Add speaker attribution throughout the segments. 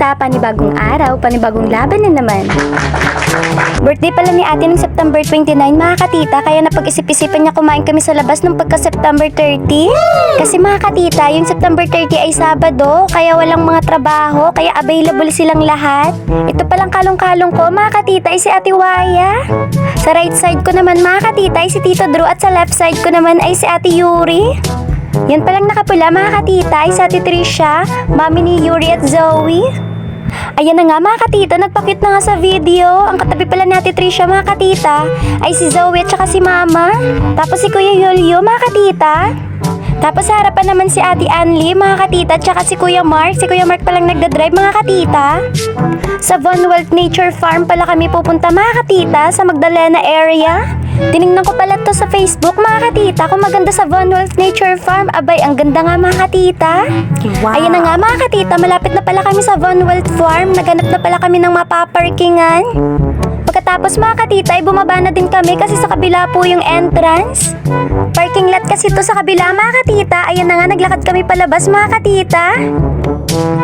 Speaker 1: katita, panibagong araw, panibagong laban na naman. Birthday pala ni ate ng September 29 mga katita, kaya napag-isip-isipan niya kumain kami sa labas nung pagka-September 30. Kasi mga katita, yung September 30 ay Sabado, kaya walang mga trabaho, kaya available silang lahat. Ito palang kalong-kalong ko mga katita ay si Ate Waya. Sa right side ko naman mga katita ay si Tito Drew at sa left side ko naman ay si Ate Yuri. Yan palang nakapula mga katita ay si Ate Trisha, mami ni Yuri at Zoe. Ayan na nga mga katita, nagpakit na nga sa video. Ang katabi pala ni Ate Trisha mga katita ay si Zoe at saka si Mama. Tapos si Kuya Yulio mga katita. Tapos sa harapan naman si Ate Anli mga katita at saka si Kuya Mark. Si Kuya Mark palang nagdadrive mga katita. Sa Von Welt Nature Farm pala kami pupunta mga katita sa Magdalena area. Tinignan ko pala to sa Facebook mga katita kung maganda sa Von Welt Nature Farm. Abay, ang ganda nga mga katita.
Speaker 2: Wow.
Speaker 1: Ayan na nga mga katita, malapit na pala kami sa Von Welt Farm. Naghanap na pala kami ng mapaparkingan. Pagkatapos mga katita ay bumaba na din kami kasi sa kabila po yung entrance. Parking lot kasi to sa kabila mga katita. Ayan na nga, naglakad kami palabas mga katita.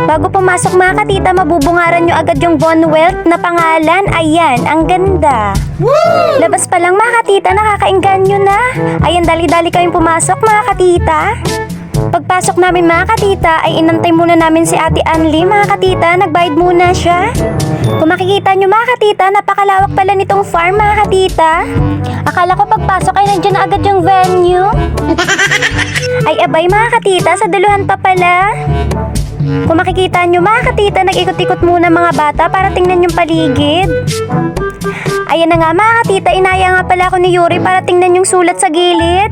Speaker 1: Bago pumasok mga katita, mabubungaran nyo agad yung Von Welt na pangalan. Ayan, ang ganda. Woo! Labas pa lang mga katita, nakakainganyo na. Ayan, dali-dali kayong pumasok mga katita. Pagpasok namin mga katita ay inantay muna namin si Ate Anli mga katita. Nagbayad muna siya. Kung makikita nyo mga katita, napakalawak pala nitong farm mga katita. Akala ko pagpasok ay nandiyan na agad yung venue. Ay abay mga katita, sa duluhan pa pala. Kung makikita nyo mga katita, nag-ikot-ikot muna mga bata para tingnan yung paligid. Ayan na nga mga katita, inaya nga pala ako ni Yuri para tingnan yung sulat sa gilid.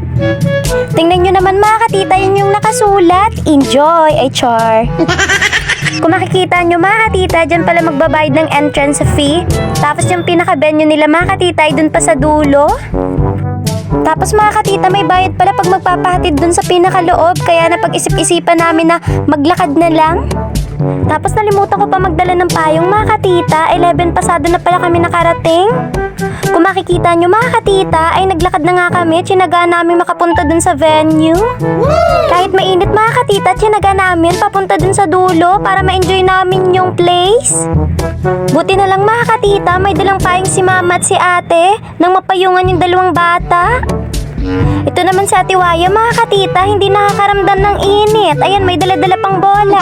Speaker 1: Tingnan nyo naman mga katita, yun yung nakasulat. Enjoy, ay char. Kung makikita nyo mga katita, dyan pala magbabayad ng entrance fee. Tapos yung pinaka-venue nila mga katita ay dun pa sa dulo. Tapos mga katita, may bayad pala pag magpapahatid dun sa pinakaloob. Kaya napag-isip-isipan namin na maglakad na lang. Tapos nalimutan ko pa magdala ng payong mga katita. 11 pasado na pala kami nakarating. Kung makikita nyo mga katita, ay naglakad na nga kami. Tsinaga namin makapunta dun sa venue. Kahit mainit mga katita, tsinaga namin papunta dun sa dulo para ma-enjoy namin yung place. Buti na lang mga katita, may dalang payong si mama at si ate nang mapayungan yung dalawang bata. Ito naman si Ate Waya mga katita, hindi nakakaramdam ng init. Ayan, may dala-dala pang bola.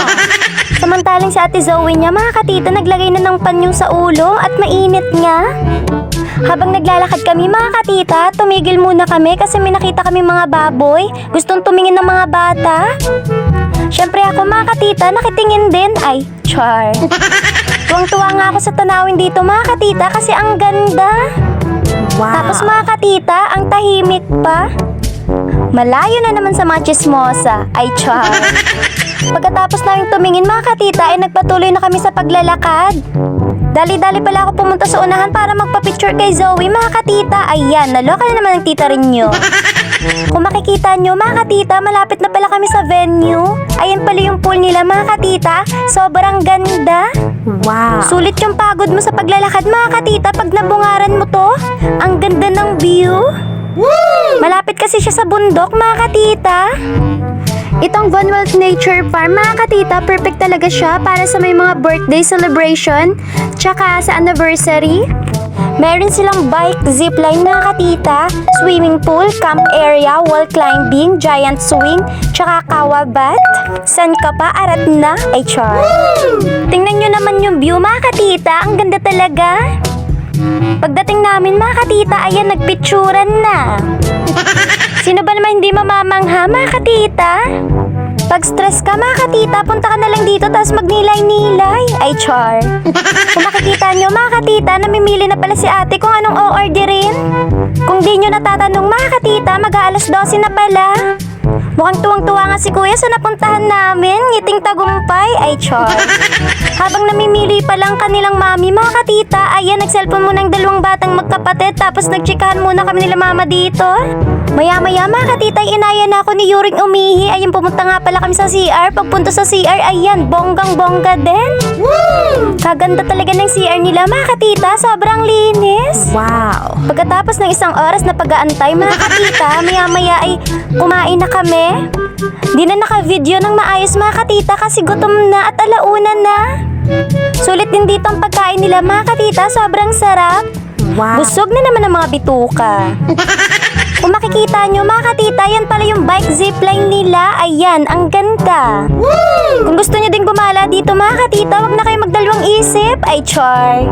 Speaker 1: Samantalang si Ate Zoe niya mga katita, naglagay na ng panyo sa ulo at mainit nga. Habang naglalakad kami mga katita, tumigil muna kami kasi may nakita kami mga baboy. Gustong tumingin ng mga bata. Syempre ako mga katita, nakitingin din. Ay, char. Tuwang-tuwa nga ako sa tanawin dito mga katita kasi ang ganda.
Speaker 2: Wow.
Speaker 1: Tapos mga katita, ang tahimik pa. Malayo na naman sa mga chismosa. Ay, char. Pagkatapos namin tumingin mga katita, ay nagpatuloy na kami sa paglalakad. Dali-dali pala ako pumunta sa unahan para magpa-picture kay Zoe mga katita. Ayan, naloka na naman ang tita rin nyo. Kung makikita nyo mga katita, malapit na pala kami sa venue. Ayan pala yung pool nila mga katita. Sobrang ganda.
Speaker 2: Wow.
Speaker 1: Sulit yung pagod mo sa paglalakad mga katita pag nabungaran mo to. Ang ganda ng view. Malapit kasi siya sa bundok mga katita. Itong Von Welt Nature Farm mga katita, perfect talaga siya para sa may mga birthday celebration tsaka sa anniversary. Meron silang bike, zipline mga katita, swimming pool, camp area, wall climbing, giant swing, tsaka kawabat. San ka pa? Arat na? Ay char. Tingnan nyo naman yung view mga katita, ang ganda talaga. Pagdating namin mga katita, ayan nagpicturan na. Sino ba naman hindi mamamangha mga katita? Pag stress ka mga katita, punta ka na lang dito tapos magnilay-nilay. Ay char. Kung makikita nyo mga katita, namimili na pala si ate kung anong o-orderin. Kung di nyo natatanong mga katita, mag-aalas 12 na pala. Mukhang tuwang-tuwa nga si kuya sa napuntahan namin. Ngiting tagumpay. Ay char. Habang namimili pa lang kanilang mami mga katita, ayan nag-cellphone muna ng dalawang batang magkapatid tapos nagtsikahan muna kami nila mama dito. Maya-maya mga katita, inaya na ako ni Yuring umihi. Ayun, pumunta nga pala kami sa CR. Pagpunta sa CR, ayan, bonggang-bongga din. Kaganda talaga ng CR nila mga katita. Sobrang linis.
Speaker 2: Wow.
Speaker 1: Pagkatapos ng isang oras na pag-aantay mga katita, maya-maya ay kumain na kami. Di na naka-video ng maayos mga katita kasi gutom na at alauna na. Sulit din dito ang pagkain nila mga katita, sobrang sarap.
Speaker 2: Wow.
Speaker 1: Busog na naman ang mga bituka. Kung makikita nyo mga katita, yan pala yung bike zipline nila. Ayan, ang ganda. Kung gusto nyo din gumala dito mga katita, wag na kayo magdalawang isip. Ay, char.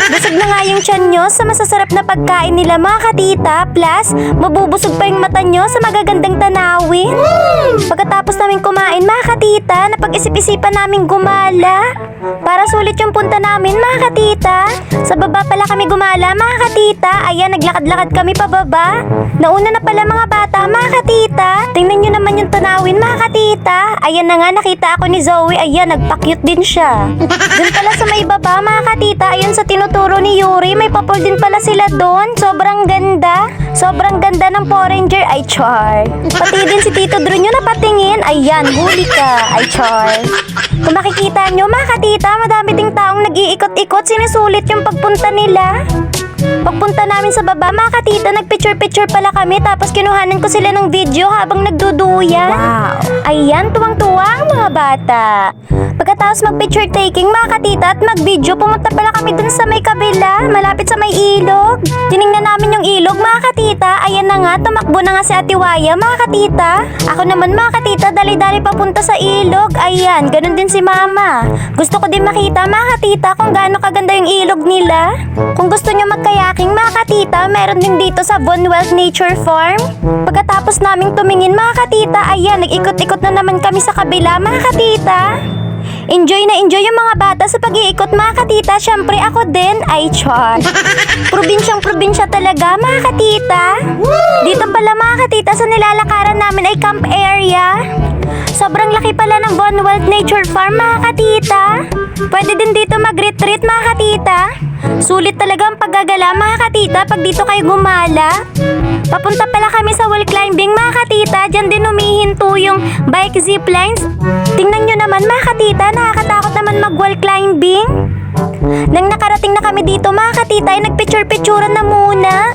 Speaker 1: Busog na nga yung tiyan nyo sa masasarap na pagkain nila mga katita. Plus, mabubusog pa yung mata nyo sa magagandang tanawin. Pagkatapos namin kumain mga katita, napag-isip-isipan namin gumala. Para sulit yung punta namin mga katita. Sa baba pala kami gumala mga katita. Ayan, naglakad-lakad kami pababa. Nauna na pala mga bata mga katita. Tingnan nyo naman yung tanawin mga katita. Ayan na nga, nakita ako ni Zoe. Ayan, nagpa-cute din siya. Doon pala sa may baba mga katita. Ayan sa tinuturo ni Yuri. May papol din pala sila doon. Sobrang ganda. Sobrang ganda ng Power Ranger. Ay, char. Pati din si Tito Drew nyo napatingin. Ayan, huli ka. Ay, char. Kung makikita nyo mga katita, madami ding taong nag-iikot-ikot. Sinusulit yung pagpunta nila. Pagpunta namin sa baba mga katita, nagpicture-picture pala kami. Tapos kinuhanan ko sila ng video habang nagduduyan.
Speaker 2: Wow.
Speaker 1: Ayan, tuwang-tuwa ang mga bata. Pagkatapos mag-picture taking mga katita at mag-video, pumunta pala kami dun sa may kabila, malapit sa may ilog. Tiningnan namin yung ilog mga katita. Ayan na nga, tumakbo na nga si Ate Waya mga katita. Ako naman mga katita, dali-dali papunta sa ilog. Ayan, ganun din si Mama. Gusto ko din makita mga katita kung gaano kaganda yung ilog nila. Kung gusto nyo magkayaking mga katita, meron din dito sa Von Wealth Nature Farm. Pagkatapos naming tumingin mga katita, ayan, nag-ikot-ikot na naman kami sa kabila mga katita. Enjoy na enjoy yung mga bata sa pag-iikot mga katita. Syempre ako din. Ay, char. Probinsyang-probinsya talaga mga katita. Dito pala mga katita sa nilalakaran namin ay camp area. Sobrang laki pala ng Von Wealth Nature Farm mga katita. Pwede din dito mag-retreat mga katita. Sulit talaga ang paggagala mga katita pag dito kayo gumala. Papunta pala kami sa wall climbing mga katita. Diyan din humihinto yung bike ziplines. Tingnan nyo naman mga katita, nakakatakot naman mag-wall climbing. Nang nakarating na kami dito mga katita, ay nagpicture-picturean na muna.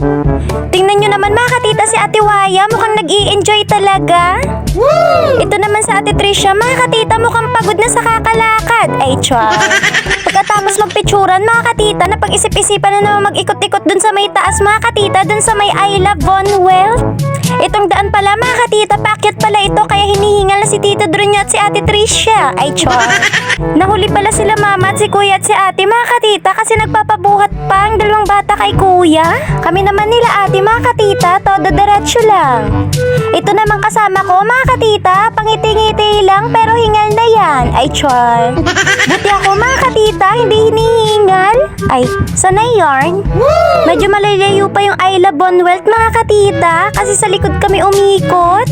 Speaker 1: Tingnan nyo naman mga katita, si Ate Waya mukhang nag-i-enjoy talaga. Ito naman sa Ate Trisha mga katita, mukhang pagod na sa kakalakad. Ay, char. Pagkatapos magpicturan mga katita, napag-isip-isipan na naman mag-ikot-ikot dun sa may taas mga katita, dun sa may I Love Von Wealth. Itong daan pala mga katita, paakyat pala ito, kaya hinihingal na si Tito Drew at si Ate Trisha. Ay, char. Nahuli pala sila Mama at si Kuya at si Ate mga katita kasi nagpapabuhat pa ang dalawang bata kay Kuya. Kami naman nila Ate mga katita, todo diretso lang. Ito naman kasama ko mga katita, pangiti-ngiti lang pero hingal na yan. Ay, char. Buti ako mga katita, hindi hinihingal. Ay, sanay yarn. Medyo malalayo pa yung I Love Von Wealth mga katita kasi sa likod kami umikot.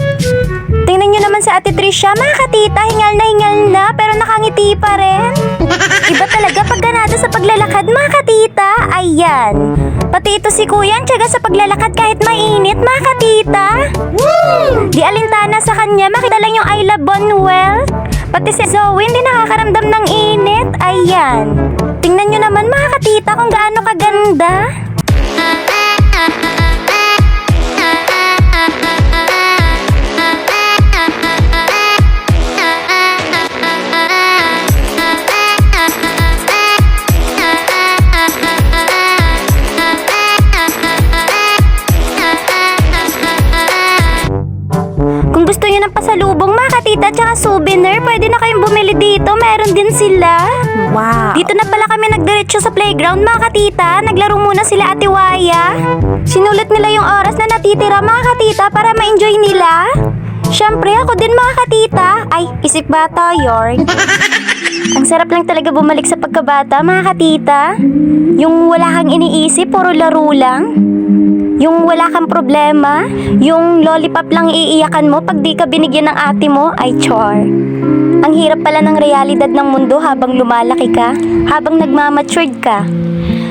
Speaker 1: Tingnan nyo naman si Ate Trisha mga katita, hingal na pero nakangiti pa rin. Iba talaga pag ganado sa paglalakad mga katita. Ayan. Pati ito si Kuya, tiyaga sa paglalakad kahit mainit mga katita. Di alintana sa kanya, makita lang yung I Love Von Wealth. Pati si Zoe hindi nakakaramdam ng init. Ayan. Tingnan nyo naman mga katita kung gaano kaganda. Kung gusto nyo ng pasalubong mga katita tsaka souvenir, pwede na kayong bumili dito. Meron din sila.
Speaker 2: Wow.
Speaker 1: Dito na pala kami nagdiretso sa playground mga katita. Naglaro muna sila Ate Waya. Sinulit nila yung oras na natitira mga katita para ma-enjoy nila. Syempre ako din mga katita. Ay, isip bata yarn. Ang sarap lang talaga bumalik sa pagkabata mga katita. Yung wala kang iniisip, puro laro lang. Yung wala kang problema, yung lollipop lang iiyakan mo pag di ka binigyan ng ate mo, ay char. Ang hirap pala ng realidad ng mundo habang lumalaki ka, habang nagmamatured ka.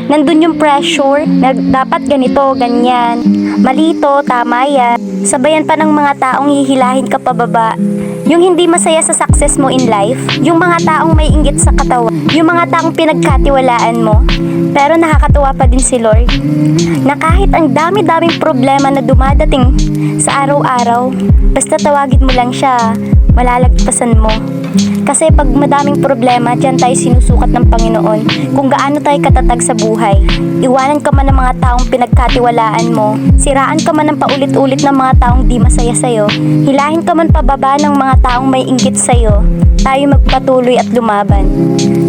Speaker 1: Nandun yung pressure na dapat ganito, ganyan. Malito, tama yan. Sabayan pa ng mga taong hihilahin ka pababa. Yung hindi masaya sa success mo in life. Yung mga taong may inggit sa katawan. Yung mga taong pinagkatiwalaan mo. Pero nakakatuwa pa din si Lord. Na kahit ang dami-daming problema na dumadating sa araw-araw, basta tawagin mo lang siya, malalagpasan mo. Kasi pag madaming problema, dyan tayo sinusukat ng Panginoon kung gaano tayo katatag sa buhay. Iwanan ka man ng mga taong pinagkatiwalaan mo, siraan ka man ng paulit-ulit ng mga taong di masaya sa'yo, hilahin ka man pababa ng mga taong may inggit sa'yo, tayo magpatuloy at lumaban.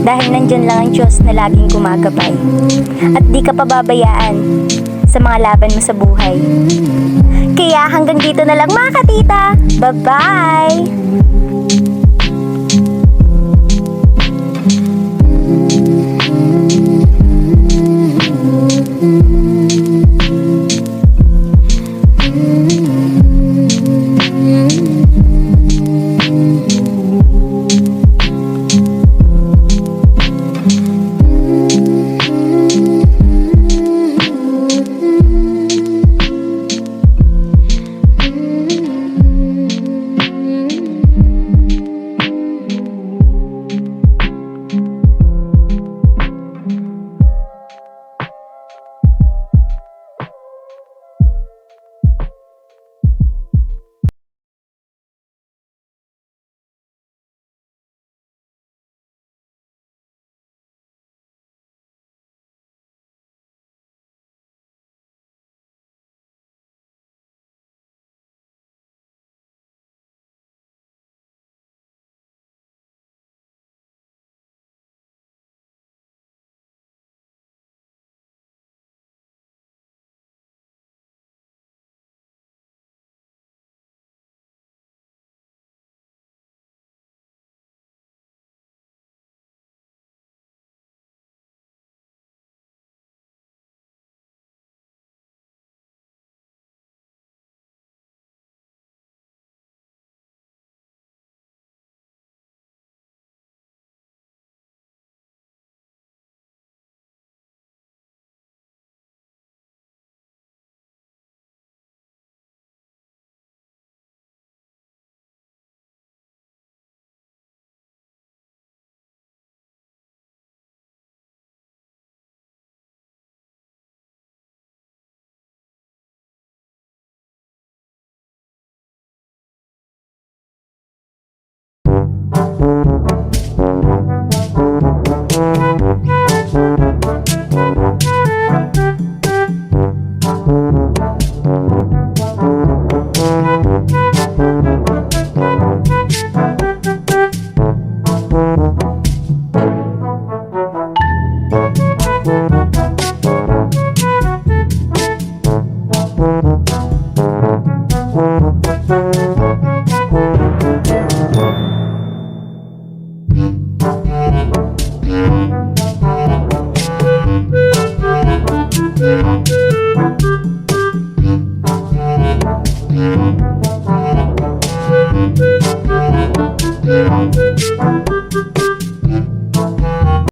Speaker 1: Dahil nandyan lang ang Diyos na laging gumagabay. At di ka pababayaan sa mga laban mo sa buhay. Kaya hanggang dito na lang mga katita. Bye-bye!